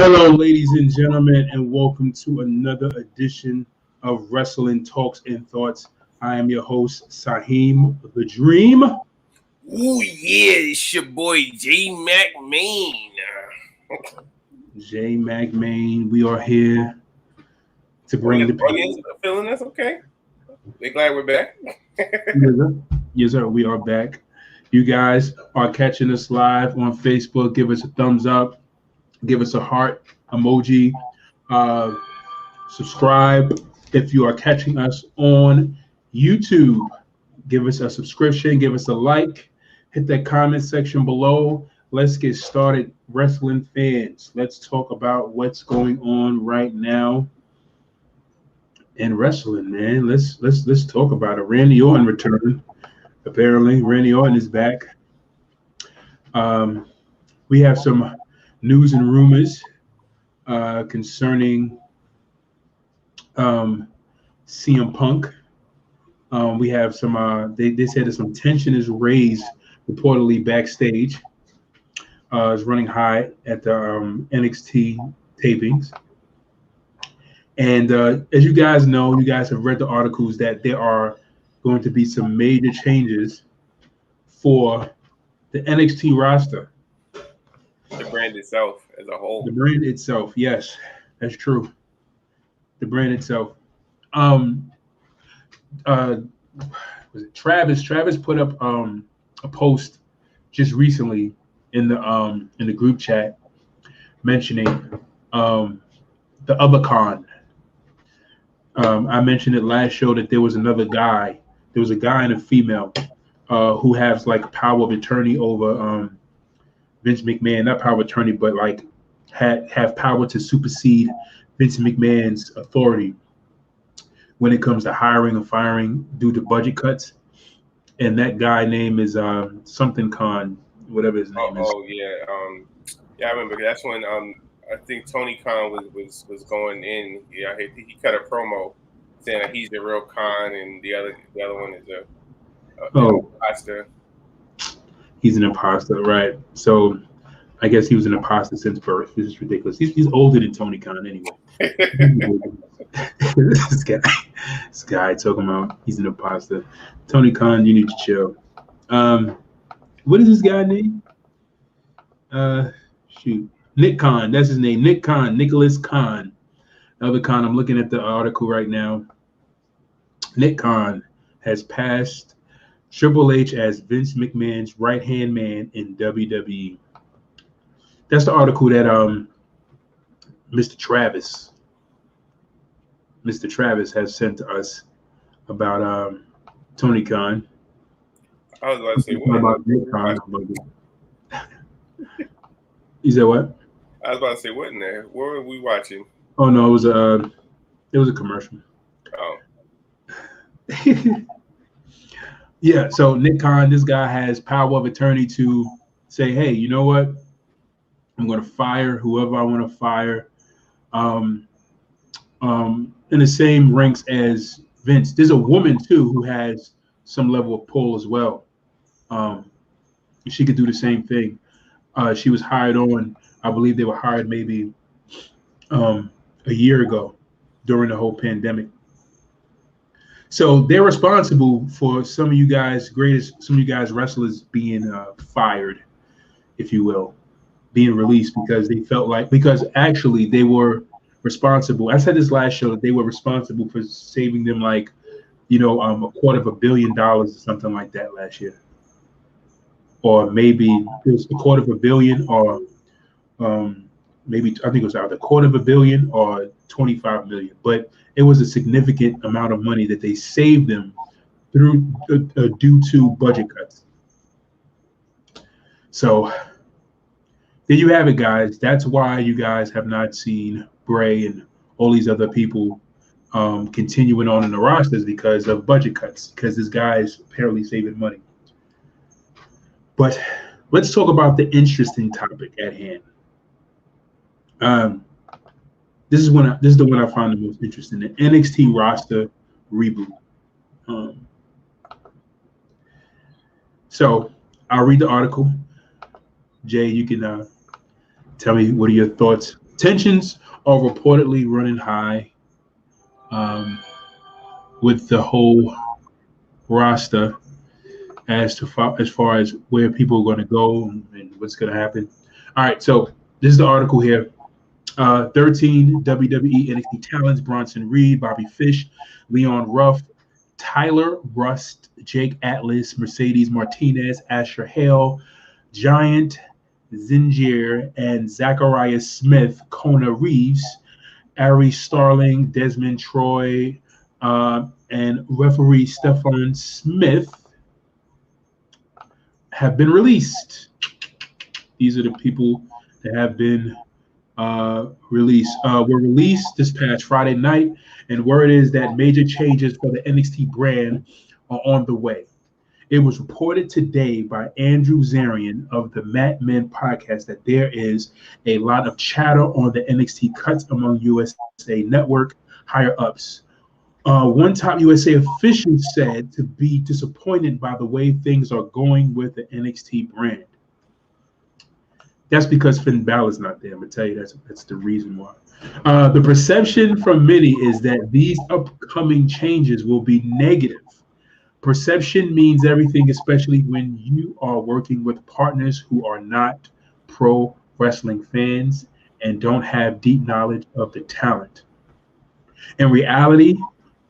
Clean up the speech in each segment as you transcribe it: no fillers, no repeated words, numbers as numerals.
Hello, ladies and gentlemen, and welcome to another edition of Wrestling Talks and Thoughts. I am your host, Saheem the Dream. Ooh, yeah, it's your boy J Mac Main. J Mac Main. We are here to bring the audience feeling us okay. We're glad we're back. Yes, sir. We are back. You guys are catching us live on Facebook. Give us a thumbs up. Give us a heart emoji. Subscribe if you are catching us on YouTube. Give us a subscription. Give us a like. Hit that comment section below. Let's get started, wrestling fans. Let's talk about what's going on right now in wrestling, man. Let's talk about it. Randy Orton returned. Apparently, Randy Orton is back. We have some news and rumors concerning CM Punk. We have some. They said that some tension is raised reportedly backstage. Is running high at the NXT tapings. And as you guys know, you guys have read the articles that there are going to be some major changes for the NXT roster. The brand itself as a whole. The brand itself, yes, that's true. The brand itself. Was it Travis? Travis put up a post just recently in the group chat mentioning the other con. I mentioned it last show that there was another guy. There was a guy and a female who has like power of attorney over Vince McMahon. Not power of attorney, but like have power to supersede Vince McMahon's authority when it comes to hiring and firing due to budget cuts. And that guy name is something Khan, whatever his name is. Oh yeah, I remember. That's when I think Tony Khan was going in. Yeah, he cut a promo saying that he's the real Khan, and the other one is an imposter. He's an imposter, right? So I guess he was an imposter since birth. This is ridiculous. He's older than Tony Khan anyway. this guy talking about he's an imposter. Tony Khan, you need to chill. What is this guy name? Nick Khan. That's his name. Nick Khan. Nicholas Khan. Other Khan. I'm looking at the article right now. Nick Khan has passed Triple H as Vince McMahon's right-hand man in WWE. That's the article that Mr. Travis has sent to us about Tony Khan. I was about to say what about Nick Khan? You said what? I was about to say what in there? What were we watching? Oh no, it was a commercial. Oh. Yeah, so Nick Khan, this guy has power of attorney to say, hey, you know what? I'm going to fire whoever I want to fire. In the same ranks as Vince. There's a woman too who has some level of pull as well. She could do the same thing. She was hired on. I believe they were hired maybe a year ago during the whole pandemic. So they're responsible for some of you guys wrestlers being fired, if you will, being released because actually they were responsible. I said this last show that they were responsible for saving them like, $250 million or something like that last year. Or maybe it was $250 million or maybe I think it was either $250 million or $25 million. But it was a significant amount of money that they saved them through due to budget cuts. So there you have it, guys. That's why you guys have not seen Bray and all these other people continuing on in the rosters because of budget cuts, because this guy is apparently saving money. But let's talk about the interesting topic at hand. This is the one I found the most interesting: the NXT roster reboot. So I'll read the article. Jay, you can tell me what are your thoughts Tensions are reportedly running high um, with the whole roster as far as where people are going to go and what's going to happen. All right, so this is the article here. 13 WWE NXT talents: Bronson Reed, Bobby Fish, Leon Ruff, Tyler Rust, Jake Atlas, Mercedes Martinez, Asher Hale, Giant Zingier, and Zachariah Smith, Kona Reeves, Ari Starling, Desmond Troy, and referee Stefan Smith have been released. These are the people that have been released. Were released this past Friday night, and word is that major changes for the NXT brand are on the way. It was reported today by Andrew Zarian of the Mat Men podcast that there is a lot of chatter on the NXT cuts among USA Network higher ups. One top USA official said to be disappointed by the way things are going with the NXT brand. That's because Finn Balor's not there. I'm gonna tell you that's the reason why. The perception from many is that these upcoming changes will be negative. Perception means everything, especially when you are working with partners who are not pro wrestling fans and don't have deep knowledge of the talent. In reality,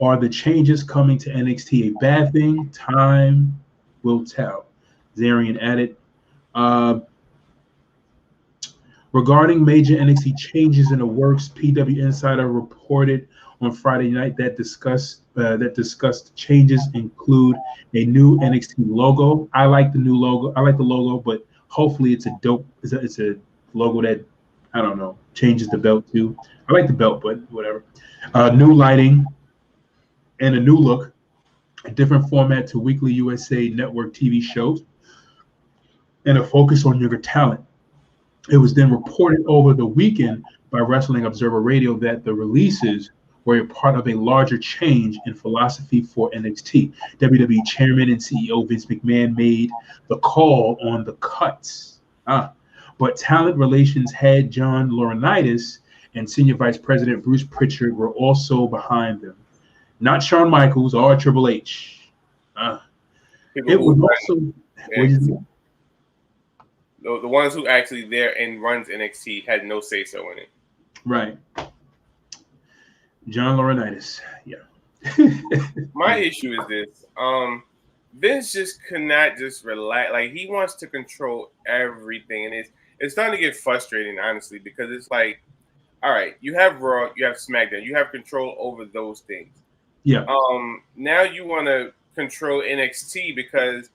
are the changes coming to NXT a bad thing? Time will tell. Zarian added. Uh, Regarding major NXT changes in the works, PW Insider reported on Friday night that discussed changes include a new NXT logo. I like the new logo. I like the logo, but hopefully it's a dope. It's a logo that I don't know changes the belt too. I like the belt, but whatever. New lighting and a new look, a different format to weekly USA Network TV shows, and a focus on younger talent. It was then reported over the weekend by Wrestling Observer Radio that the releases were a part of a larger change in philosophy for NXT. WWE Chairman and CEO Vince McMahon made the call on the cuts. But talent relations head John Laurinaitis and Senior Vice President Bruce Pritchard were also behind them. Not Shawn Michaels or Triple H. It was also... The ones who actually there and runs NXT had no say so in it. Right. John Laurinaitis. Yeah. My issue is this. Vince just cannot just relax. Like, he wants to control everything. And it's starting to get frustrating, honestly, because it's like, all right, you have Raw, you have SmackDown, you have control over those things. Yeah. Now you want to control NXT because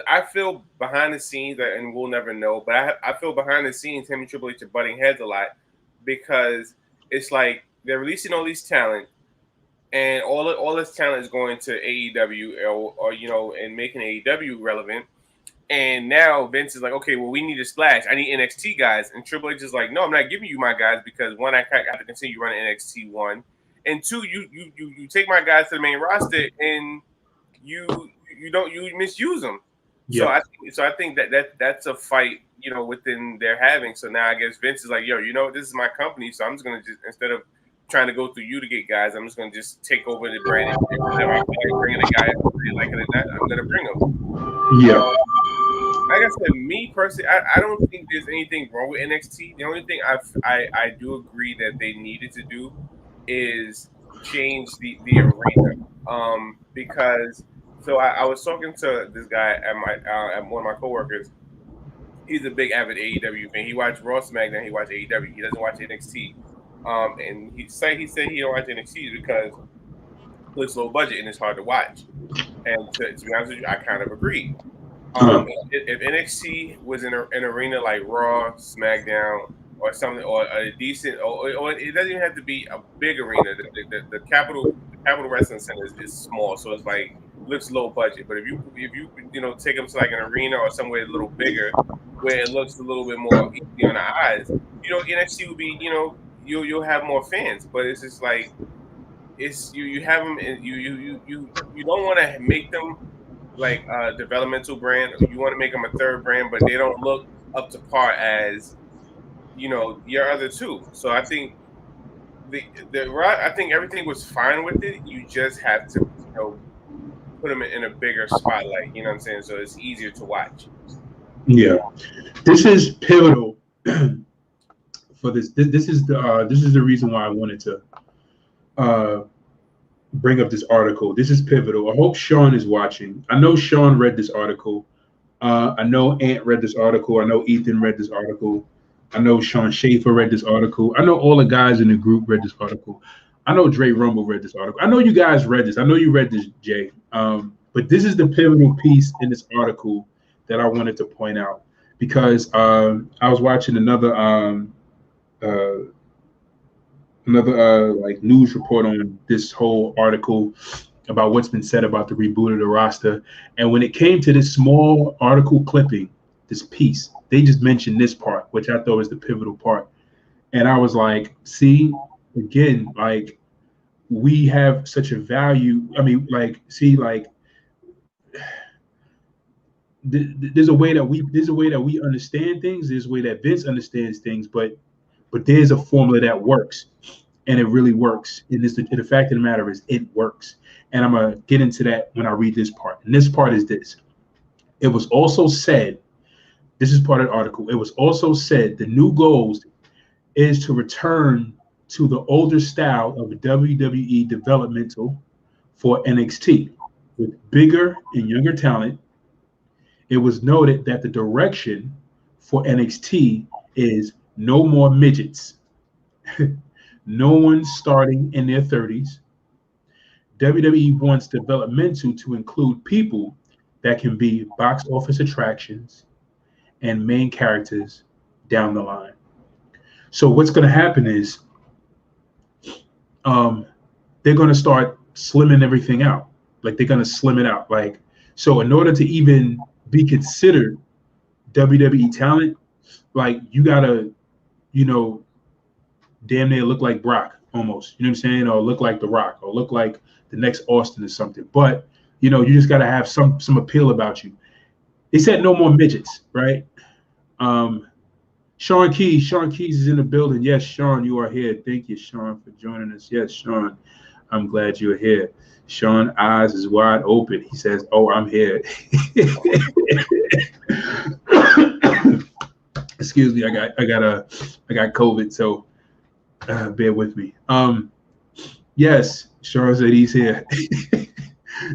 I feel behind the scenes, and we'll never know, but I feel behind the scenes him and Triple H are butting heads a lot, because it's like they're releasing all these talent, and all this talent is going to AEW or and making AEW relevant. And now Vince is like, okay, well, we need a splash. I need NXT guys. And Triple H is like, no, I'm not giving you my guys, because one, I have to continue running NXT, one, and two, you take my guys to the main roster and you misuse them. Yeah. So I think that's a fight, within their having. So now I guess Vince is like, yo, this is my company, so I'm just gonna, just instead of trying to go through you to get guys, I'm just gonna just take over the brand, and whenever I feel like bringing a guy, like it or not, I'm gonna bring him. Yeah. Like I said, me personally, I don't think there's anything wrong with NXT. The only thing I do agree that they needed to do is change the arena. Because I was talking to this guy at one of my coworkers. He's a big avid AEW fan. He watched Raw, SmackDown. He watched AEW. He doesn't watch NXT. And he said he don't watch NXT because it's low budget and it's hard to watch. And to be honest with you, I kind of agree. If NXT was in an arena like Raw, SmackDown, or something, or a decent, or it doesn't even have to be a big arena. The Capital Wrestling Center is small, so it's like looks low budget. But if you take them to like an arena or somewhere a little bigger, where it looks a little bit more easy on the eyes, NXT will be, you'll have more fans. But it's just like you have them, and you don't want to make them like a developmental brand. You want to make them a third brand, but they don't look up to par as your other two. So I think I think everything was fine with it. You just have to put them in a bigger spotlight. You know what I'm saying? So it's easier to watch. Yeah, this is pivotal for this. This is the reason why I wanted to uh, bring up this article. This is pivotal. I hope Sean is watching. I know Sean read this article. I know Ant read this article. I know Ethan read this article. I know Sean Schaefer read this article. I know all the guys in the group read this article. I know Dre Rumble read this article. I know you guys read this. I know you read this, Jay. But this is the pivotal piece in this article that I wanted to point out because I was watching uh, another like news report on this whole article about what's been said about the reboot of the roster. And when it came to this small article clipping, this piece, they just mentioned this part, which I thought was the pivotal part. And I was like, see, again, like we have such a value. I mean, like, see, like there's a way that we understand things. There's a way that Vince understands things, but there's a formula that works, and it really works. And the fact of the matter is, it works. And I'm gonna get into that when I read this part. And this part is this. It was also said, this is part of the article. It was also said the new goals is to return to the older style of WWE developmental for NXT with bigger and younger talent. It was noted that the direction for NXT is no more midgets, no one starting in their 30s. WWE wants developmental to include people that can be box office attractions and main characters down the line. So what's going to happen is they're going to start slimming everything out. Like they're going to slim it out. Like so, in order to even be considered WWE talent, like you gotta, damn near look like Brock almost. You know what I'm saying? Or look like The Rock, or look like the next Austin or something. But you just gotta have some appeal about you. They said no more midgets, right? Sean Keys is in the building. Yes, Sean, you are here. Thank you, Sean, for joining us. Yes, Sean, I'm glad you're here. Sean eyes is wide open. He says, "Oh, I'm here." Excuse me, I got COVID, so bear with me. Yes, Sean said he's here.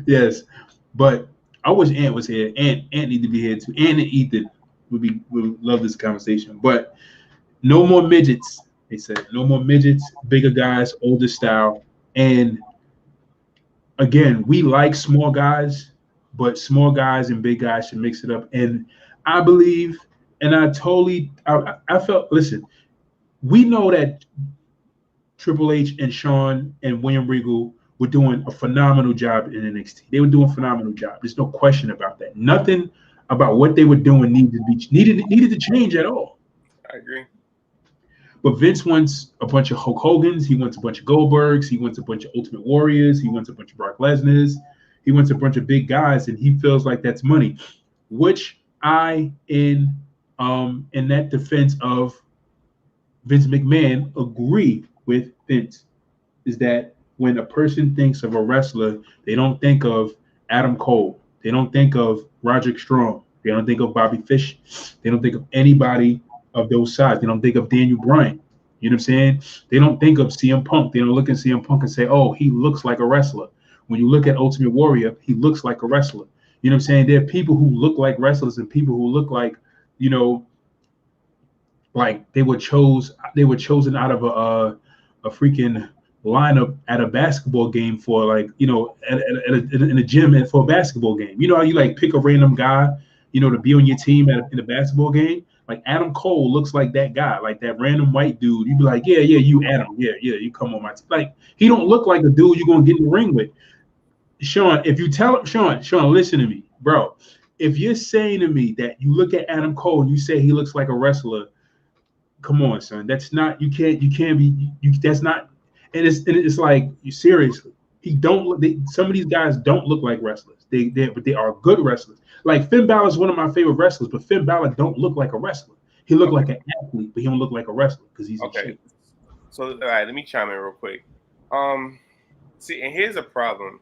Yes, but I wish Ant was here. Ant need to be here too. Ant and Ethan would love this conversation. But no more midgets. They said no more midgets. Bigger guys, older style. And again, we like small guys, but small guys and big guys should mix it up. And I believe, and I felt. Listen, we know that Triple H and Shawn and William Regal were doing a phenomenal job in NXT. They were doing a phenomenal job. There's no question about that. Nothing about what they were doing needed to change at all. I agree. But Vince wants a bunch of Hulk Hogans. He wants a bunch of Goldbergs. He wants a bunch of Ultimate Warriors. He wants a bunch of Brock Lesnar's. He wants a bunch of big guys, and he feels like that's money. Which I, in that defense of Vince McMahon, agree with Vince, is that when a person thinks of a wrestler, they don't think of Adam Cole. They don't think of Roderick Strong. They don't think of Bobby Fish. They don't think of anybody of those sides. They don't think of Daniel Bryan. You know what I'm saying? They don't think of CM Punk. They don't look at CM Punk and say, oh, he looks like a wrestler. When you look at Ultimate Warrior, he looks like a wrestler. You know what I'm saying? There are people who look like wrestlers and people who look like, like they were chosen out of a freaking lineup at a basketball game for like, in a gym and for a basketball game. You know how you like pick a random guy, to be on your team in a basketball game? Like Adam Cole looks like that guy, like that random white dude. You'd be like, yeah, you Adam. Yeah, you come on my team. Like, he don't look like a dude you're going to get in the ring with. Sean, if you tell him, Sean, listen to me, bro. If you're saying to me that you look at Adam Cole and you say he looks like a wrestler, come on, son. That's not, you can't be, that's not, and it's like, you seriously, some of these guys don't look like wrestlers. But they are good wrestlers. Like Finn Balor is one of my favorite wrestlers, but Finn Balor don't look like a wrestler. He looked like an athlete, but he don't look like a wrestler because he's in Okay. shape. So all right, let me chime in real quick. See, and here's a problem.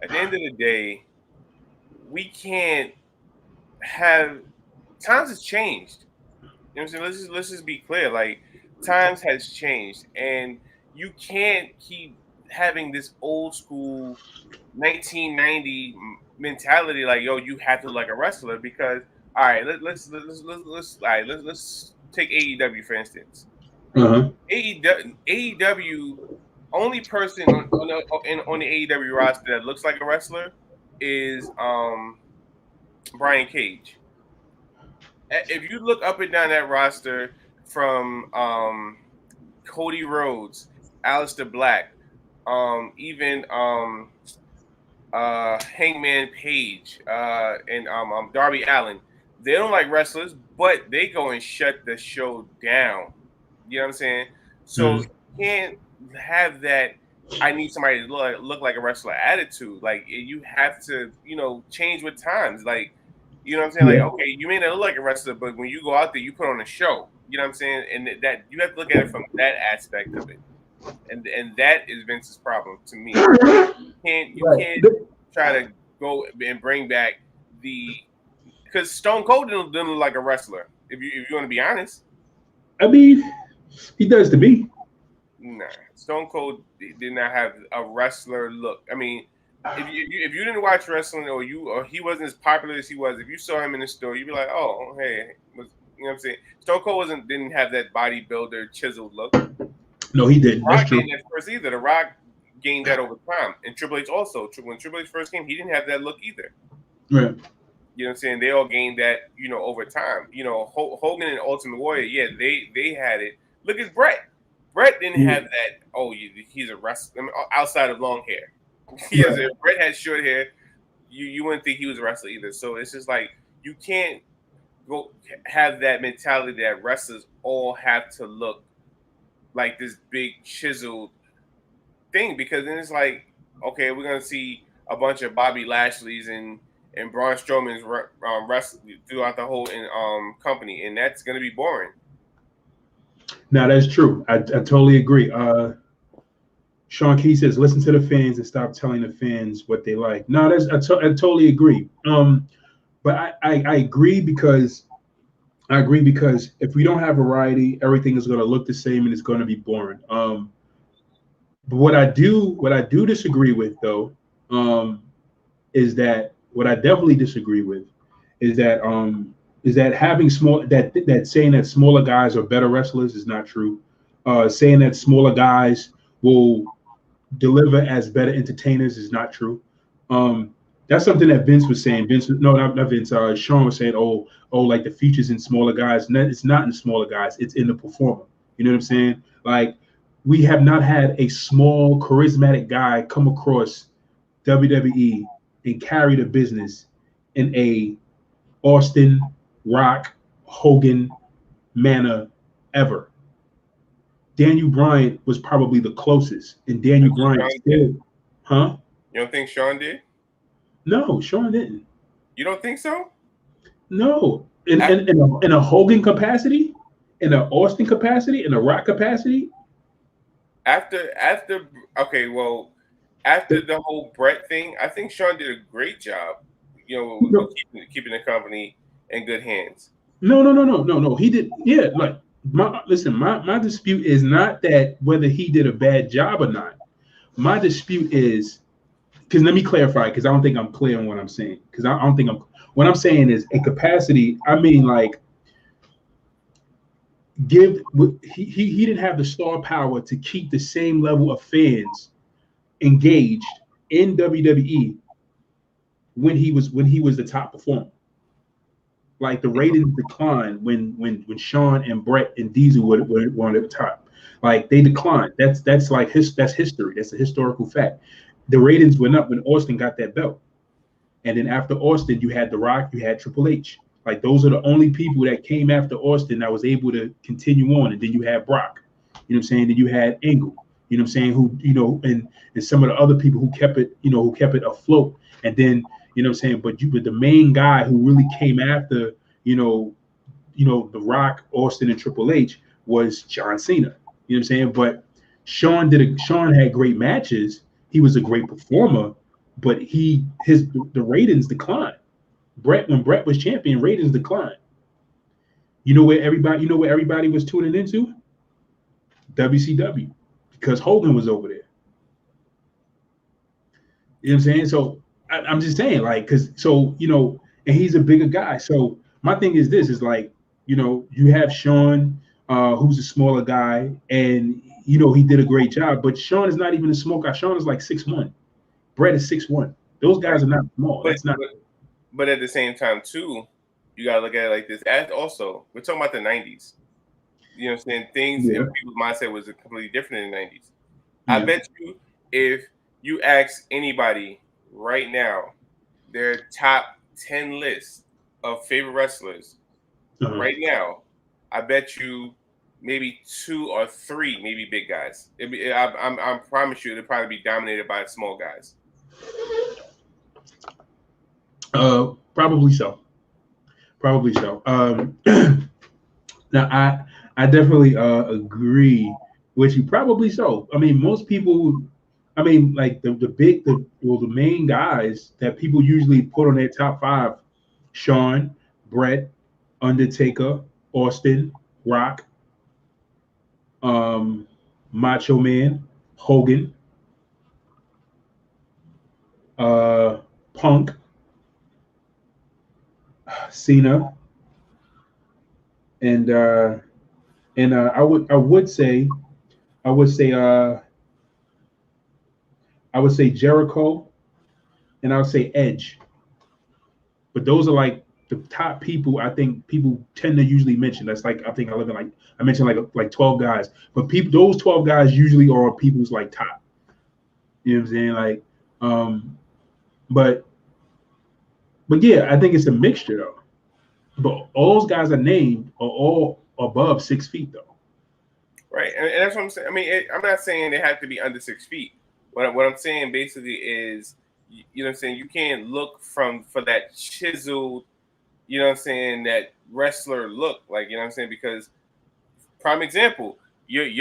At the end of the day, we can't have times has changed. You know what I'm saying? Let's just be clear. Like times has changed, and you can't keep having this old school 1990 mentality. Like yo, you have to look like a wrestler because all right, all right, let's take AEW for instance. Uh-huh. AEW only person on the AEW roster that looks like a wrestler is Brian Cage. If you look up and down that roster from Cody Rhodes, Aleister Black, even Hangman Page, and Darby Allin, they don't like wrestlers, but they go and shut the show down. You know what I'm saying? So Mhm. you can't have that. I need somebody to look like a wrestler attitude. Like you have to, change with times. Like, you know what I'm saying? Like, Yeah. okay, you may not look like a wrestler, but when you go out there, you put on a show. You know what I'm saying? And that you have to look at it from that aspect of it. And that is Vince's problem to me. You Right. can't try to go and bring back because Stone Cold didn't look like a wrestler. If you want to be honest. I mean, he does to me. Nah, Stone Cold did not have a wrestler look. I mean, if you didn't watch wrestling or he wasn't as popular as he was, if you saw him in the store, you'd be like, oh, hey, you know what I'm saying? Stone Cold didn't have that bodybuilder chiseled look. No, he didn't. That's Rock true. gained that first either. The Rock gained that over time, and Triple H also. When Triple H first came, he didn't have that look either. Right. You know what I'm saying? They all gained that, over time. Hogan and Ultimate Warrior, yeah, they had it. Look at Brett. Brett didn't have that. Oh, he's a wrestler. I mean, outside of long hair. Yes, if Brett had short hair, you wouldn't think he was a wrestler either. So it's just like you can't go have that mentality that wrestlers all have to look like this big chiseled thing because then it's like, okay, we're gonna see a bunch of Bobby Lashley's and Braun Strowman's wrestle throughout the whole company, and that's gonna be boring. Now that's true. I totally agree. Sean Key says, "Listen to the fans and stop telling the fans what they like." No, I totally agree. But I agree because if we don't have variety, everything is going to look the same and it's going to be boring. But what I do disagree with though, is that what I definitely disagree with is that having that saying that smaller guys are better wrestlers is not true. Saying that smaller guys will deliver as better entertainers is not true. That's something that Vince was saying. Not Vince. Sean was saying, like the features in smaller guys. And it's not in smaller guys. It's in the performer. You know what I'm saying? Like we have not had a small charismatic guy come across WWE and carry the business in a Austin, Rock, Hogan manner ever. Daniel Bryan was probably the closest, and Daniel Bryan still, huh? You don't think Sean did? No, Sean didn't. You don't think so? No, in a Hogan capacity, in an Austin capacity, in a Rock capacity. After okay, well, after the whole Brett thing, I think Sean did a great job. With keeping the company in good hands. No. He did. Yeah, like my dispute is not that whether he did a bad job or not. My dispute is because let me clarify because I don't think I'm clear on what I'm saying. Because I don't think what I'm saying is a capacity. I mean, like he didn't have the star power to keep the same level of fans engaged in WWE when he was the top performer. Like the ratings declined when Sean and Brett and Diesel were on the top. Like they declined. That's that's history. That's a historical fact. The ratings went up when Austin got that belt. And then after Austin, you had The Rock, you had Triple H. Like those are the only people that came after Austin that was able to continue on. And then you had Brock. You know what I'm saying? Then you had Angle. You know what I'm saying? Who, and some of the other people who kept it afloat. And then, you know what I'm saying? But the main guy who really came after, The Rock, Austin, and Triple H was John Cena. You know what I'm saying? But Shawn had great matches. He was a great performer, but the ratings declined. When Brett was champion, ratings declined. You know where everybody was tuning into? WCW, because Hogan was over there. You know what I'm saying? So I'm just saying, like, and he's a bigger guy. So my thing is this: is like, you have Shawn, who's a smaller guy, and he did a great job. But Shawn is not even a small guy. Shawn is like 6'1". Brett is 6'1". Those guys are not small. That's not. But at the same time, too, you gotta look at it like this. As also, we're talking about the '90s. You know what I'm saying? Things in people's mindset was completely different in the '90s. I bet you, if you ask anybody right now, their top 10 list of favorite wrestlers right now, I bet you maybe 2 or 3 maybe big guys. I promise you, it'll probably be dominated by small guys. Probably so. Now I definitely agree with you. Probably so. I mean, most people. I mean, like the main guys that people usually put on their top 5: Shawn, Brett, Undertaker, Austin, Rock, Macho Man, Hogan, Punk, Cena, and I would say Jericho, and I would say Edge. But those are like the top people I think people tend to usually mention. That's like, I think I mentioned like 12 guys, but those 12 guys usually are people's like top. You know what I'm saying? Like, but yeah, I think it's a mixture though. But all those guys I named are all above 6 feet though. Right, and that's what I'm saying. I mean, I'm not saying they have to be under 6 feet. What I'm saying basically is, you know what I'm saying, you can't look for that chiseled, you know what I'm saying, that wrestler look, like, you know what I'm saying, because prime example, your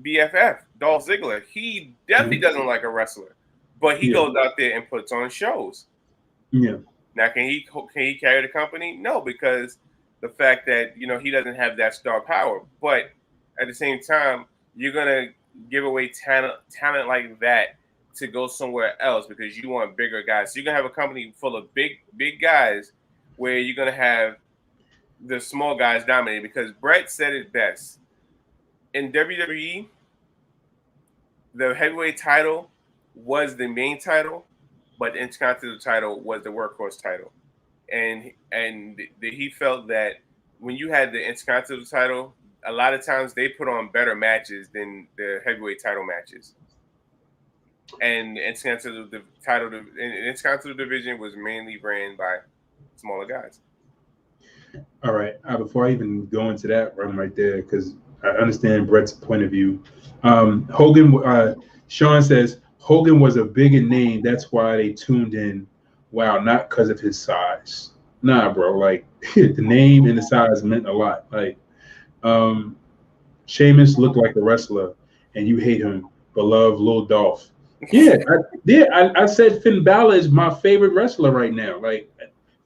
BFF Dolph Ziggler, he definitely doesn't like a wrestler, but he goes out there and puts on shows. Yeah. Now, can he carry the company? No, because the fact that he doesn't have that star power. But at the same time, you're gonna give away talent like that to go somewhere else because you want bigger guys. So you're gonna have a company full of big guys where you're gonna have the small guys dominating. Because Brett said it best in WWE, the heavyweight title was the main title, but the Intercontinental title was the workhorse title. And he felt that when you had the Intercontinental title, a lot of times they put on better matches than the heavyweight title matches. And the Intercontinental division was mainly ran by smaller guys. All right. Before I even go into that run right there, because I understand Brett's point of view. Sean says Hogan was a bigger name. That's why they tuned in. Wow, not because of his size. Nah, bro. Like the name and the size meant a lot. Like, Sheamus looked like a wrestler, and you hate him, but love Lil Dolph. Yeah, I said Finn Balor is my favorite wrestler right now. Like,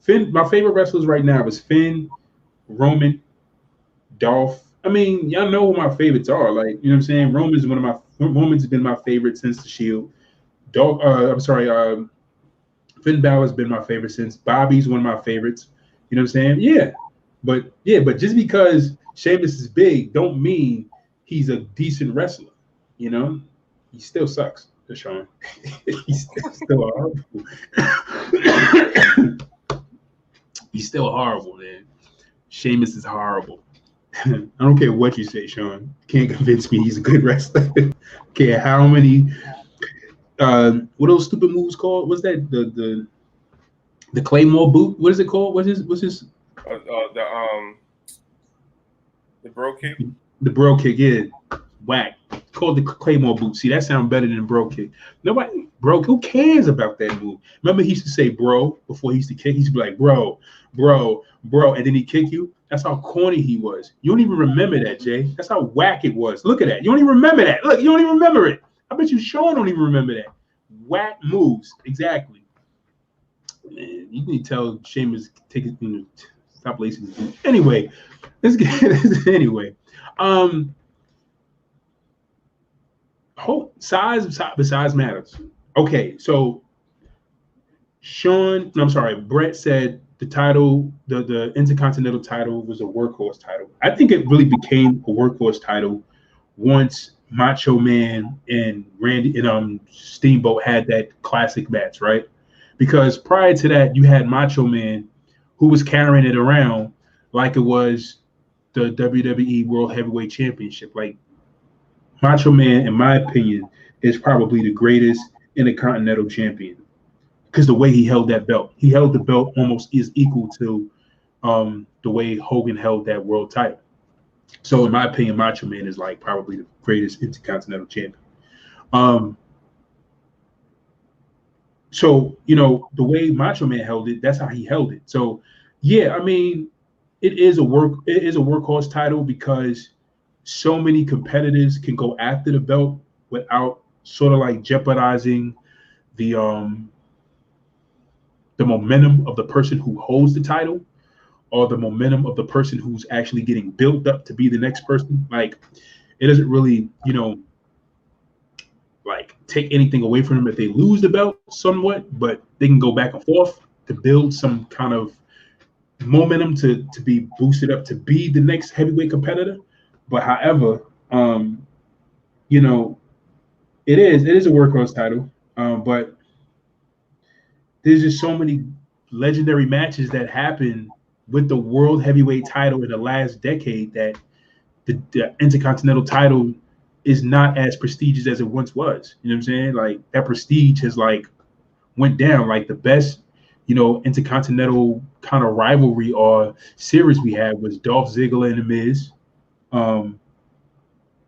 my favorite wrestlers right now is Finn, Roman, Dolph. I mean, y'all know who my favorites are. Like, you know what I'm saying? Roman's been my favorite since the Shield. Finn Balor's been my favorite since. Bobby's one of my favorites. You know what I'm saying? Yeah. But just because Sheamus is big don't mean he's a decent wrestler. You know? He still sucks, Deshaun. He's still horrible. He's still horrible, man. Sheamus is horrible. I don't care what you say, Sean. Can't convince me he's a good wrestler. Care how many what those stupid moves called? What's that? The Claymore boot? What is it called? What's his the bro kick? The bro kick, yeah. whack. Called the Claymore boot. See, that sounds better than bro kick. Nobody, bro, who cares about that move? Remember, he used to say bro before he used to kick. He used to be like, bro, and then he kick you. That's how corny he was. You don't even remember that, Jay. That's how whack it was. Look at that. You don't even remember that. Look, you don't even remember it. I bet you Sean don't even remember that. Whack moves. Exactly. Man, you need to tell Sheamus take it, stop lacing his boots. Anyway, let's get anyway. Size matters. Okay, so Brett said the title, the Intercontinental title was a workhorse title. I think it really became a workhorse title once Macho Man and Randy and Steamboat had that classic match, right? Because prior to that, you had Macho Man who was carrying it around like it was the WWE World Heavyweight Championship. Like Macho Man, in my opinion, is probably the greatest Intercontinental champion because the way he held that belt, he held the belt almost is equal to the way Hogan held that world title. So in my opinion, Macho Man is like probably the greatest Intercontinental champion. So the way Macho Man held it, that's how he held it. So yeah, I mean, it is a workhorse title because so many competitors can go after the belt without sort of like jeopardizing the momentum of the person who holds the title or the momentum of the person who's actually getting built up to be the next person. Like it doesn't really, like take anything away from them if they lose the belt somewhat, but they can go back and forth to build some kind of momentum to be boosted up to be the next heavyweight competitor. But however, it is a workhorse title, but there's just so many legendary matches that happen with the world heavyweight title in the last decade that the Intercontinental title is not as prestigious as it once was. You know what I'm saying? Like that prestige has like went down. Like the best, Intercontinental kind of rivalry or series we had was Dolph Ziggler and The Miz.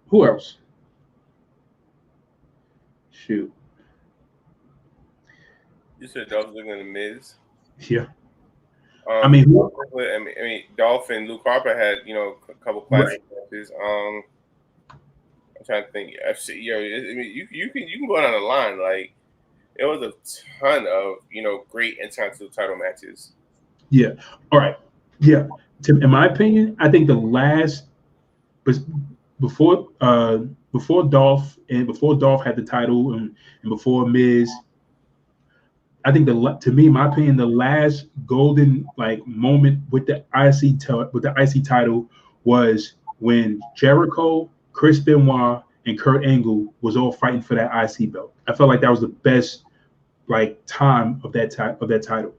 Who else? Shoot. You said Dolph Ziggler and The Miz. Yeah. I mean, Dolph and Luke Harper had a couple classic matches. I'm trying to think. You can go down the line. Like it was a ton of great Intercontinental title matches. Yeah. All right. Yeah. In my opinion, I think the last, before Dolph had the title and before Miz, I think to me, my opinion, the last golden like moment with the IC title was when Jericho, Chris Benoit, and Kurt Angle was all fighting for that IC belt. I felt like that was the best like time of that title,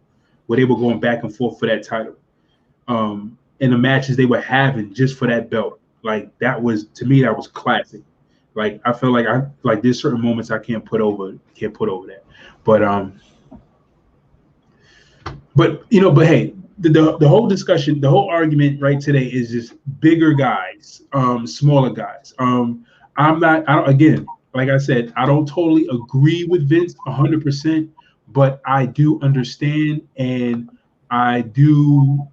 where they were going back and forth for that title. And the matches they were having just for that belt, like that was, to me, that was classic. Like I feel like there's certain moments I can't put over that. But hey, the whole discussion, the whole argument right today is just bigger guys, smaller guys. Again, like I said, I don't totally agree with Vince 100%, but I do understand and I do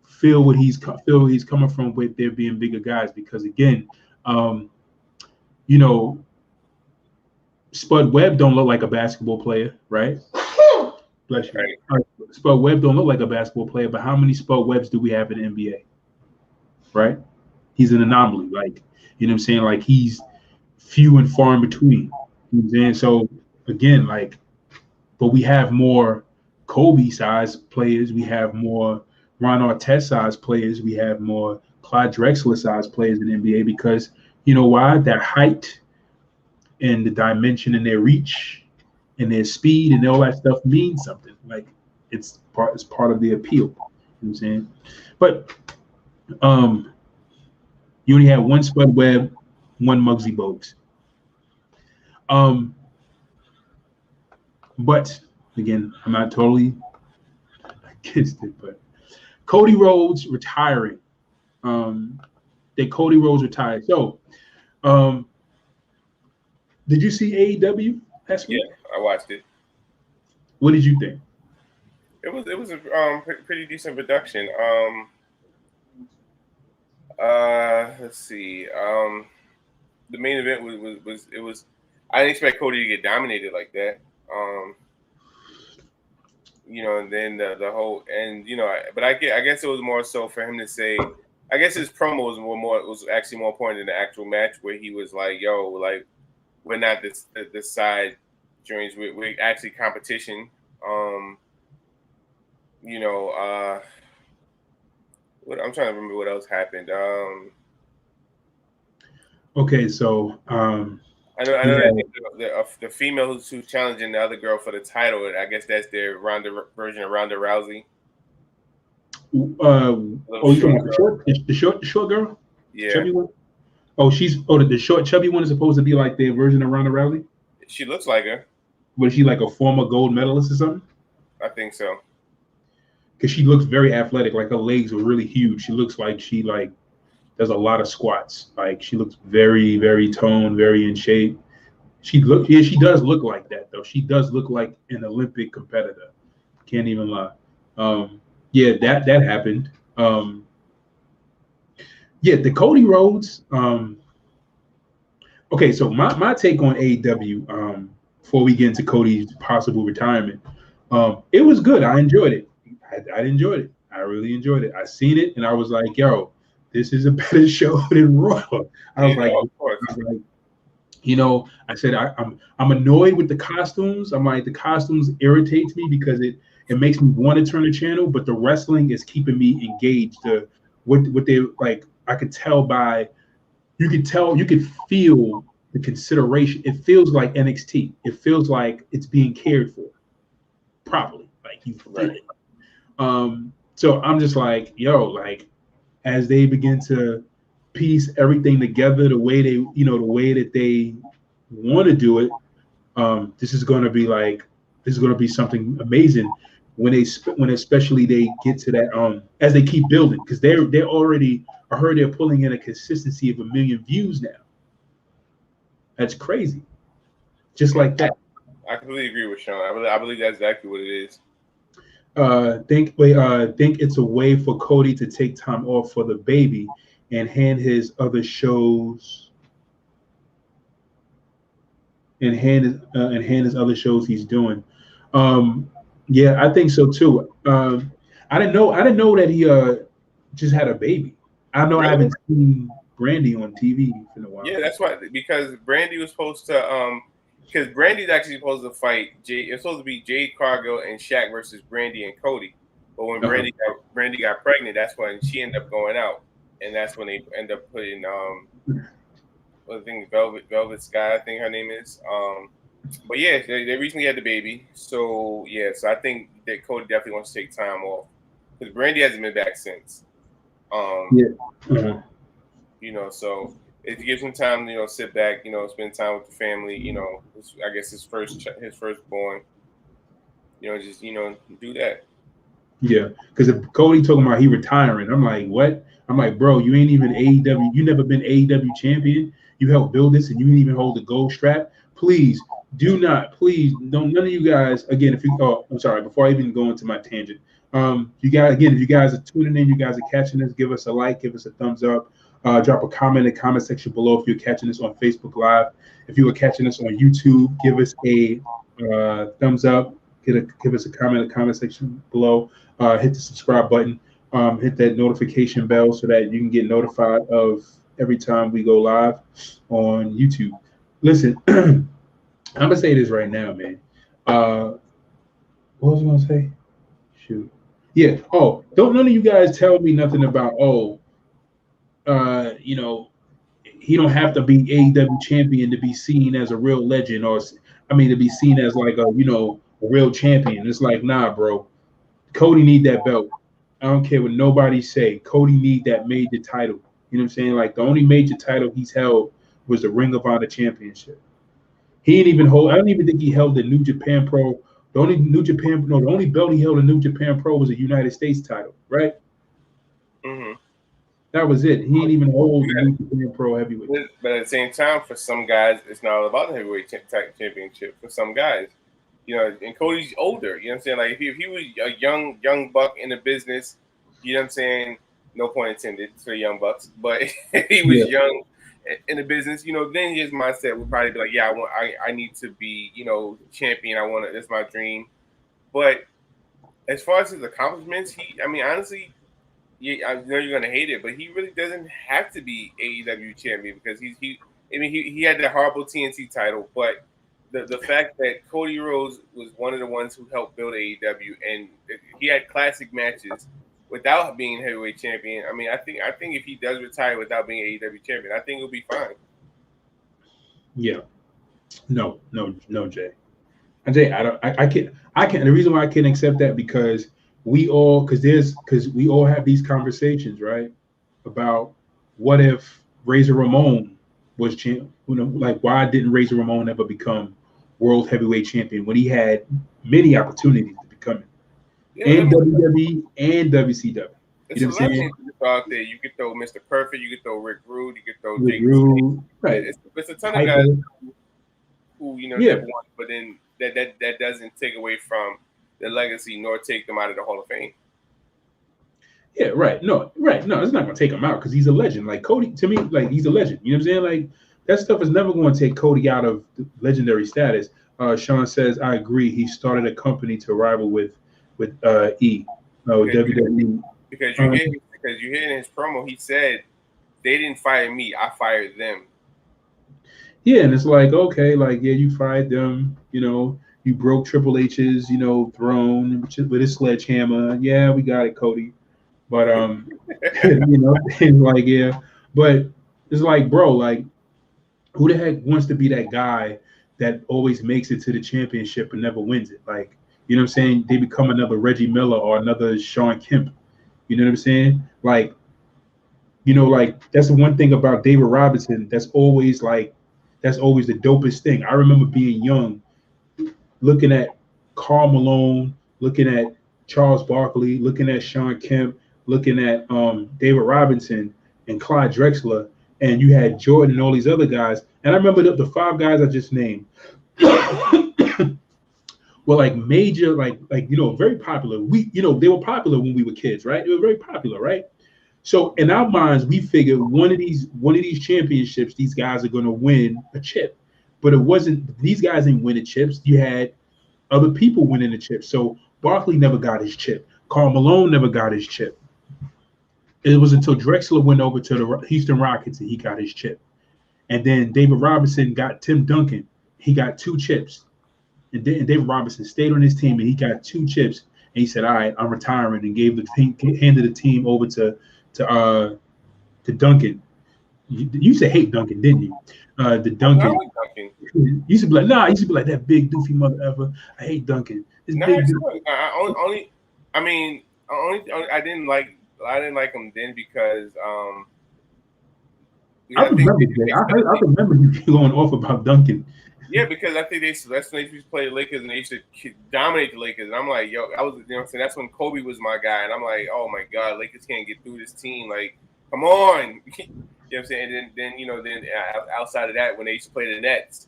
feel what he's coming from with there being bigger guys, because again, Spud Webb don't look like a basketball player, right? Bless you. Right. Spud Webb don't look like a basketball player, but how many Spud Webbs do we have in the NBA? Right? He's an anomaly. Like, you know what I'm saying? Like he's few and far in between. You know what I'm saying? So again, like, but we have more Kobe size players, we have more Ron Artest size players, we have more Clyde Drexler size players in the NBA, because you know why? Their height and the dimension and their reach and their speed and all that stuff means something. Like it's part of the appeal. You know what I'm saying? But you only have one Spud Webb, one Muggsy Bogues. But again, I'm not totally against it, but Cody Rhodes retiring. Cody Rhodes retired. So Um, did you see AEW last Yeah, week? I watched it. What did you think? It was a pretty decent production. Let's see. The main event was it was. I didn't expect Cody to get dominated like that. Um, and then the whole and but I guess it was more so for him to say. I guess his promos were was actually more important than the actual match where he was like, "Yo, like we're not this side joints. We're actually competition." Um, you know, I'm trying to remember what else happened. Okay, so I know yeah, that the female who's challenging the other girl for the title. I guess that's their Ronda version of Ronda Rousey. Little oh, you talking short about girl. the short girl, Yeah, chubby one? Oh, the short chubby one is supposed to be like their version of Ronda Rousey. she looks like her. Was she like a former gold medalist or something? I think so. Because she looks very athletic. Like her legs were really huge. She looks like she like does a lot of squats. Like she looks very, very toned, very in shape. She does look like that though. She does look like an Olympic competitor. Can't even lie. Yeah, that happened. Yeah, the Cody Rhodes. Okay, so my take on AEW, before we get into Cody's possible retirement, it was good. I enjoyed it. I enjoyed it. I really enjoyed it. I seen it and I was like, yo, this is a better show than Raw. I was Yeah, like, of course. I said I'm annoyed with the costumes. I'm like the costumes irritates me because it makes me want to turn the channel, but the wrestling is keeping me engaged. What they like, I could tell by you could feel the consideration. It feels like NXT. It feels like it's being cared for properly. Like you feel Right. it. So I'm just like, yo, like as they begin to piece everything together the way the way that they want to do it, this is going to be something amazing when especially they get to that as they keep building because they're already I heard they're pulling in a consistency of 1 million views now. That's crazy. Just like that. I completely agree with Sean. I believe that's exactly what it is. Think it's a way for Cody to take time off for the baby and hand his other shows he's doing. Yeah, I think so too. I didn't know that he just had a baby. I know I Really? haven't seen Brandy on TV for a while. Yeah, that's why because Brandy was supposed to because Brandy's actually supposed to fight Jade. It's supposed to be Jade Cargill and Shaq versus Brandy and Cody. But when Uh-huh. Brandy got pregnant, that's when she ended up going out, and that's when they end up putting I think Velvet Sky, I think her name is. But yeah, they recently had the baby, so yeah, so I think that Cody definitely wants to take time off because Brandy hasn't been back since. Yeah. Uh-huh. So if you give him time, sit back, spend time with the family, I guess his firstborn, just do that. Yeah, because if Cody talking about he retiring, I'm like, what? I'm like, bro, you ain't even AEW. You never been AEW champion. You helped build this, and you didn't even hold the gold strap. Please please, don't none of you guys. Again, if you, oh, I'm sorry. Before I even go into my tangent, you guys, again, if you guys are tuning in, you guys are catching this, give us a like, give us a thumbs up, drop a comment in the comment section below if you're catching this on Facebook Live. If you are catching this on YouTube, give us a thumbs up. Give us a comment in the comment section below. Hit the subscribe button, hit that notification bell so that you can get notified of every time we go live on YouTube. Listen, I'm gonna say this right now, man. What was I gonna say? Shoot. Yeah. Oh, don't none of you guys tell me nothing about you know, he don't have to be AEW champion to be seen as a real legend, or I mean, to be seen as like a real champion. It's like, nah, bro. Cody need that belt. I don't care what nobody say. Cody need that major title. You know what I'm saying? Like the only major title he's held was the Ring of Honor Championship. He didn't even hold. I don't even think he held the New Japan Pro. The only belt he held in New Japan Pro was a United States title, right? Mm-hmm. That was it. He ain't even hold the New Japan Pro Heavyweight. But at the same time, for some guys, it's not all about the heavyweight championship. For some guys, and Cody's older. You know what I'm saying? Like if he was a young buck in the business, you know what I'm saying? No point intended for young bucks, but he was young in the business. Then his mindset would probably be like, yeah, I need to be, champion. I want to. That's my dream. But as far as his accomplishments, honestly. Yeah, I know you're gonna hate it, but he really doesn't have to be AEW champion because he had the horrible TNT title, but the fact that Cody Rhodes was one of the ones who helped build AEW and he had classic matches without being heavyweight champion. I think if he does retire without being AEW champion, I think he'll be fine. Yeah. No, Jay. Jay, I can't. The reason why I can't accept that because we all have these conversations, right? About what if Razor Ramon was champ? Like why didn't Razor Ramon ever become world heavyweight champion when he had many opportunities to become it? And WWE and WCW. It's a lot of names out there. You could throw Mr. Perfect, you could throw Rick Rude, you could throw Rick Rude. Right. It's a ton of guys who never won, but then that doesn't take away from the legacy nor take them out of the Hall of Fame. Yeah, right. No, it's not gonna take him out because he's a legend. Like Cody, to me, like he's a legend. You know what I'm saying? Like that stuff is never going to take Cody out of legendary status. Sean says, I agree. He started a company to rival with WWE. Because you hear in his promo, he said they didn't fire me, I fired them. Yeah, and it's like, okay, like you fired them, you broke Triple H's, throne with his sledgehammer. Yeah, we got it, Cody. But it's like, yeah. But it's like, bro, like who the heck wants to be that guy that always makes it to the championship and never wins it? Like, you know what I'm saying? They become another Reggie Miller or another Sean Kemp. You know what I'm saying? Like, like that's the one thing about David Robinson that's always the dopest thing. I remember being young, looking at Karl Malone, looking at Charles Barkley, looking at Sean Kemp, looking at David Robinson and Clyde Drexler, and you had Jordan and all these other guys. And I remember the five guys I just named were like major, like very popular. They were popular when we were kids, right? They were very popular, right? So in our minds, we figured one of these championships, these guys are going to win a chip. But it wasn't. These guys didn't win the chips. You had other people winning the chip. So Barkley never got his chip. Karl Malone never got his chip. It was until Drexler went over to the Houston Rockets and he got his chip. And then David Robinson got Tim Duncan. He got 2 chips. And David Robinson stayed on his team and he got 2 chips. And he said, all right, I'm retiring, and handed the team over to Duncan. You used to hate Duncan, didn't you? The Duncan. I like Duncan. You used to be like, nah. You used to be like that big doofy mother ever. I hate Duncan. I didn't like him then because I remember you going off about Duncan. Yeah, because I think that's when they used to play the Lakers and they used to dominate the Lakers. And I'm like, yo, that's when Kobe was my guy. And I'm like, oh my God, Lakers can't get through this team. Like, come on. You know what I'm saying? And then outside of that, when they used to play the Nets,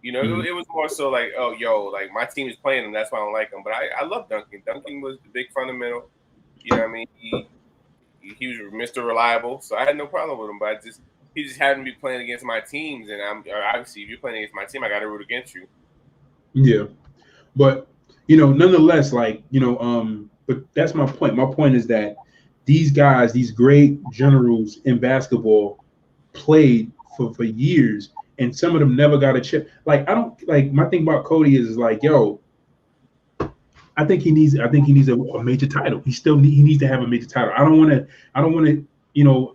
it was more so like, oh, yo, like my team is playing them. That's why I don't like them. But I love Duncan. Duncan was the big fundamental. You know what I mean? He was Mr. Reliable. So I had no problem with him. But he just happened to be playing against my teams, and obviously, if you're playing against my team, I got to root against you. Yeah, but nonetheless, but that's my point. My point is that these guys, these great generals in basketball, played for years, and some of them never got a chip. Like my thing about Cody is like, yo, I think he needs a major title. He needs to have a major title. I don't want to,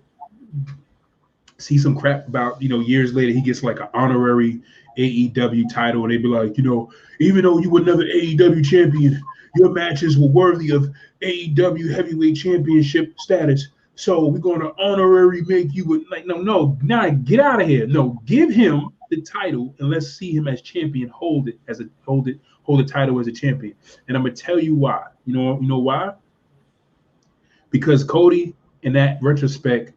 see some crap about, years later he gets like an honorary AEW title and they'd be like, even though you were never AEW champion, your matches were worthy of AEW heavyweight championship status. So we're going to honorary make you no, get out of here. No, give him the title and let's see him as champion. Hold the title as a champion. And I'm gonna tell you why. You know why? Because Cody, in that retrospect,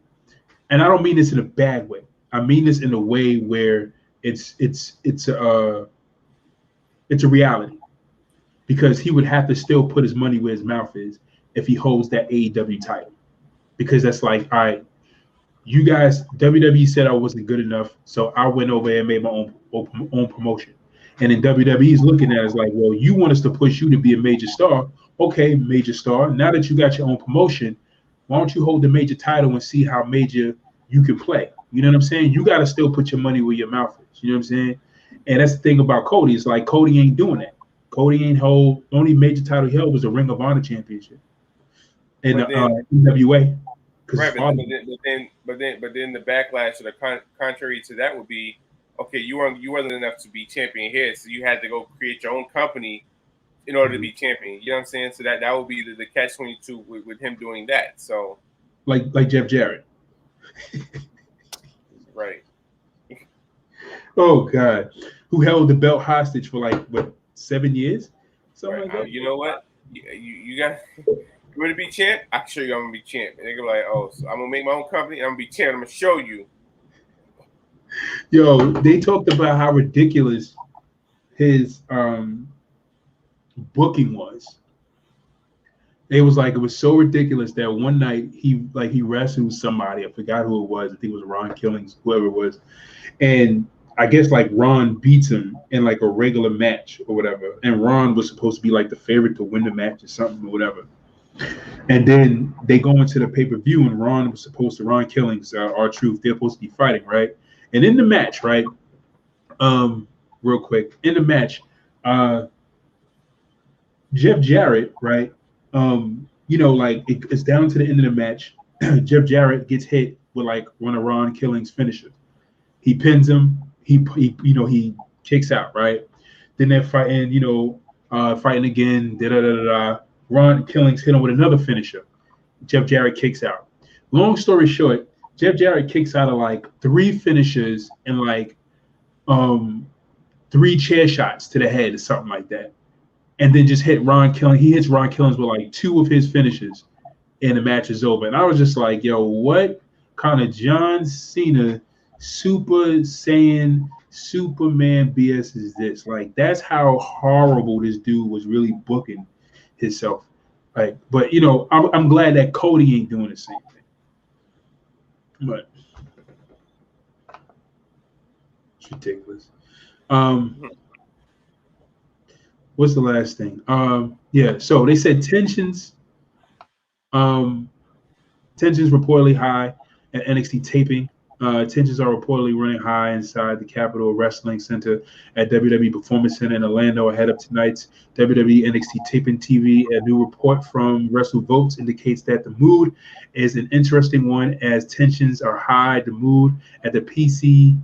and I don't mean this in a bad way. I mean this in a way where it's a reality because he would have to still put his money where his mouth is if he holds that AEW title because that's like, all right, you guys, WWE said I wasn't good enough, so I went over and made my own promotion. And then WWE is looking at it as like, well, you want us to push you to be a major star. Okay, major star. Now that you got your own promotion, why don't you hold the major title and see how major you can play? You know what I'm saying? You got to still put your money where your mouth is. You know what I'm saying? And that's the thing about Cody. It's like Cody ain't doing that. Cody ain't hold. The only major title he held was the Ring of Honor Championship in the NWA. Right, but then the backlash, or the contrary to that, would be, okay, you wasn't enough to be champion here, so you had to go create your own company in order to be champion. You know what I'm saying? So that would be the catch-22 with him doing that. So like Jeff Jarrett. Right. Oh God, who held the belt hostage for like what 7 years? Something like that. You know what? You got. You ready to be champ? I can show you I'm gonna be champ. And they're gonna be like, oh, so I'm gonna make my own company. I'm gonna be champ. I'm gonna show you. Yo, they talked about how ridiculous his booking was. It was so ridiculous that one night he wrestled somebody. I forgot who it was. I think it was Ron Killings, whoever it was. And I guess like Ron beats him in like a regular match or whatever. And Ron was supposed to be like the favorite to win the match or something or whatever. And then they go into the pay-per-view and Ron Killings, R-Truth, they're supposed to be fighting, right? And in the match, right? Real quick, in the match, Jeff Jarrett, right? Like it's down to the end of the match. Jeff Jarrett gets hit with like one of Ron Killings' finishers. He pins him. He kicks out, right? Then they're fighting, fighting again. Ron Killings hit him with another finisher. Jeff Jarrett kicks out. Long story short, Jeff Jarrett kicks out of like 3 finishers and like 3 chair shots to the head or something like that. And then just hit Ron Killings. He hits Ron Killings with like 2 of his finishes and the match is over. And I was just like, yo, what kind of John Cena Super Saiyan Superman BS is this? Like, that's how horrible this dude was really booking himself. Like, but I'm glad that Cody ain't doing the same thing. But it's ridiculous. What's the last thing? So they said tensions reportedly high at NXT taping. Tensions are reportedly running high inside the Capitol Wrestling Center at WWE Performance Center in Orlando ahead of tonight's WWE NXT taping TV. A new report from WrestleVotes indicates that the mood is an interesting one as tensions are high. The mood at the PC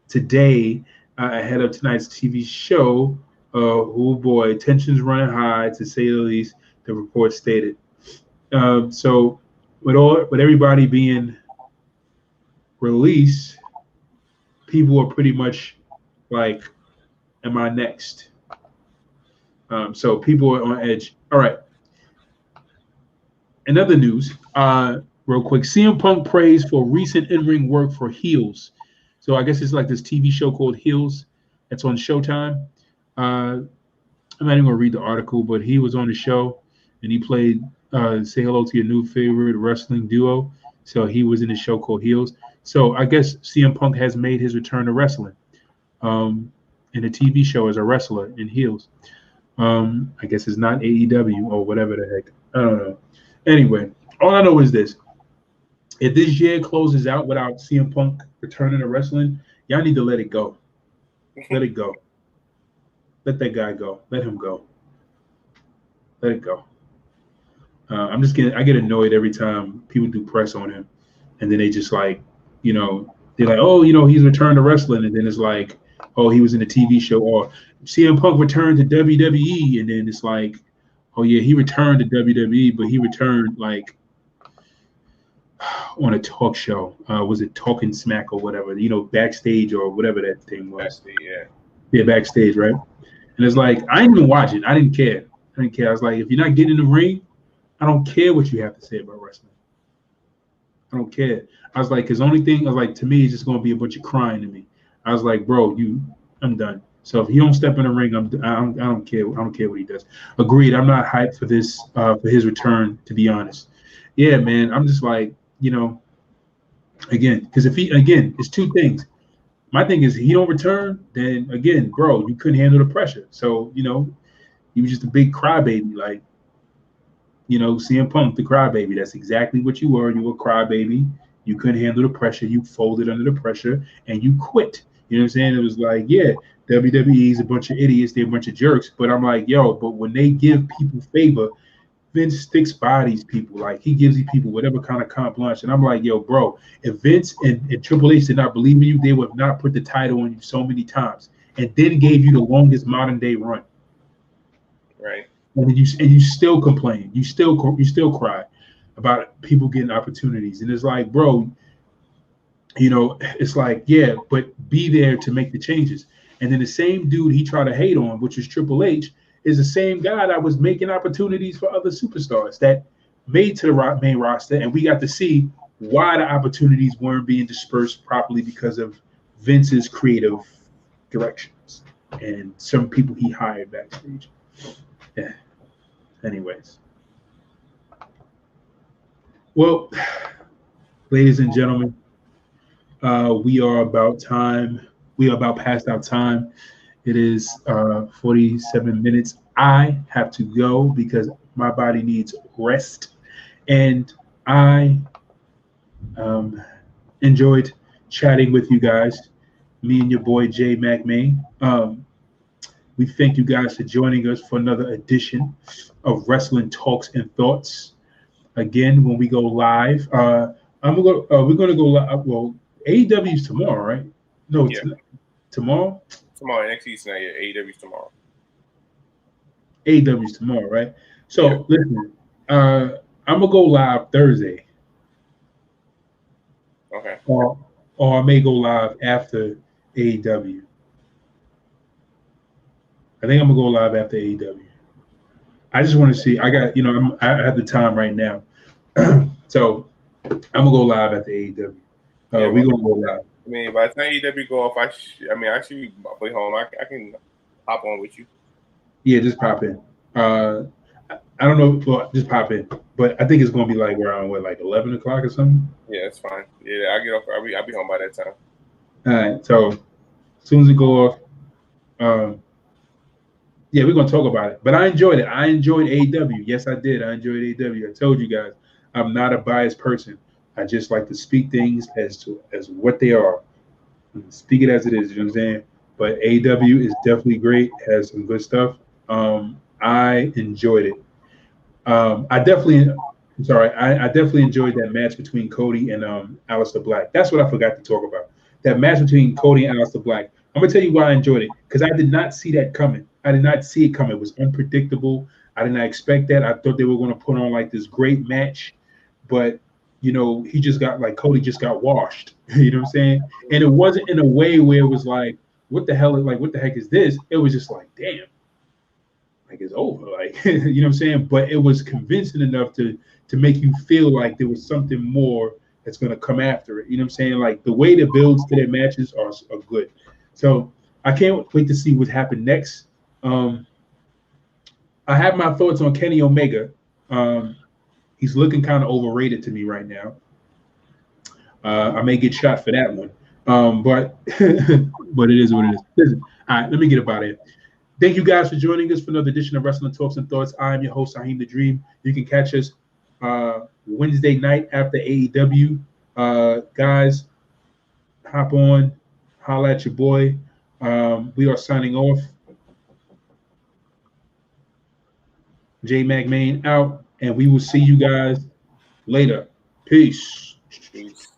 today ahead of tonight's TV show. Oh boy, tensions running high to say the least, the report stated. So with everybody being released, people are pretty much like, am I next? So people are on edge. All right. In other news, real quick, CM Punk praised for recent in-ring work for Heels. So I guess it's like this TV show called Heels that's on Showtime. I'm not even going to read the article, but he was on the show and he played Say Hello to Your New Favorite Wrestling Duo. So he was in a show called Heels. So I guess CM Punk has made his return to wrestling in a TV show as a wrestler in Heels. I guess it's not AEW or whatever the heck. I don't know. Anyway, all I know is this. If this year closes out without CM Punk returning to wrestling, y'all need to let it go. Let it go. Let that guy go. Let him go. Let it go. I get annoyed every time people do press on him. And then they just like, they're like, oh, he's returned to wrestling. And then it's like, oh, he was in a TV show. Or CM Punk returned to WWE. And then it's like, oh, yeah, he returned to WWE, but he returned like on a talk show. Was it Talking Smack or whatever, backstage or whatever that thing was. Backstage, yeah. Yeah, backstage, right? And it's like, I didn't even watch it. I didn't care. I was like, if you're not getting in the ring, I don't care what you have to say about wrestling. I don't care. I was like, his only thing, I was like, to me, it's just gonna be a bunch of crying to me. I was like, bro, I'm done. So if he don't step in the ring, I don't care. I don't care what he does. Agreed. I'm not hyped for this, for his return. To be honest, yeah, man. I'm just like, again, because if he, again, it's two things. My thing is, he don't return, then again, bro, you couldn't handle the pressure. So he was just a big crybaby, like. CM Punk, the crybaby. That's exactly what you were. You were a crybaby. You couldn't handle the pressure. You folded under the pressure and you quit. You know what I'm saying? It was like, yeah, WWE's a bunch of idiots. They're a bunch of jerks. But I'm like, yo, but when they give people favor, Vince sticks by these people. Like, he gives these people whatever kind of comp lunch. And I'm like, yo, bro, if Vince and Triple H did not believe in you, they would have not put the title on you so many times and then gave you the longest modern day run. Right. And you still complain, you still cry about people getting opportunities, and it's like, bro, it's like, yeah, but be there to make the changes. And then the same dude he tried to hate on, which is Triple H, is the same guy that was making opportunities for other superstars that made to the main roster, and we got to see why the opportunities weren't being dispersed properly because of Vince's creative directions and some people he hired backstage. Yeah. Anyways. Well, ladies and gentlemen, we are about time. We are about past our time. It is 47 minutes. I have to go because my body needs rest. And I enjoyed chatting with you guys, me and your boy Jay McMahon. We thank you guys for joining us for another edition of Wrestling Talks and Thoughts. Again, when we go live, we're gonna go live. Well, AEW is tomorrow, right? No, yeah. Tomorrow. Tomorrow, NXT's tonight. Yeah, AEW's tomorrow. AEW's tomorrow, right? So listen, I'm gonna go live Thursday. Okay. Or I may go live after AEW. I think I'm gonna go live after AEW. I just want to see. I got, I have the time right now, so I'm gonna go live after AEW. We gonna go live. I mean, by the time AEW go off, I should be home. I can hop on with you. Yeah, just pop in. I don't know. Well, just pop in. But I think it's gonna be like around like 11 o'clock or something. Yeah, it's fine. Yeah, I get off. I'll be home by that time. All right. So as soon as it go off, yeah, we're gonna talk about it. But I enjoyed it. I enjoyed AEW. Yes, I did. I enjoyed AEW. I told you guys, I'm not a biased person. I just like to speak things as what they are. Speak it as it is. You know what I'm saying? But AEW is definitely great. Has some good stuff. I enjoyed it. I definitely enjoyed that match between Cody and Aleister Black. That's what I forgot to talk about. That match between Cody and Aleister Black. I'm gonna tell you why I enjoyed it, because I did not see that coming. I did not see it coming. It was unpredictable. I did not expect that. I thought they were going to put on like this great match, but he just got, like, Cody just got washed. You know what I'm saying? And it wasn't in a way where it was like, what the hell? Like, what the heck is this? It was just like, damn. Like, it's over, like, you know what I'm saying? But it was convincing enough to make you feel like there was something more that's going to come after it. You know what I'm saying? Like, the way the builds to their matches are good. So I can't wait to see what happened next. I have my thoughts on Kenny Omega. He's looking kind of overrated to me right now. I may get shot for that one. But but it is what it is. Listen, all right, let me get about it. Thank you guys for joining us for another edition of Wrestling Talks and Thoughts. I am your host, Saheem the Dream. You can catch us Wednesday night after AEW. Guys, hop on, holla at your boy. We are signing off. J McMahon out, and we will see you guys later. Peace. Peace.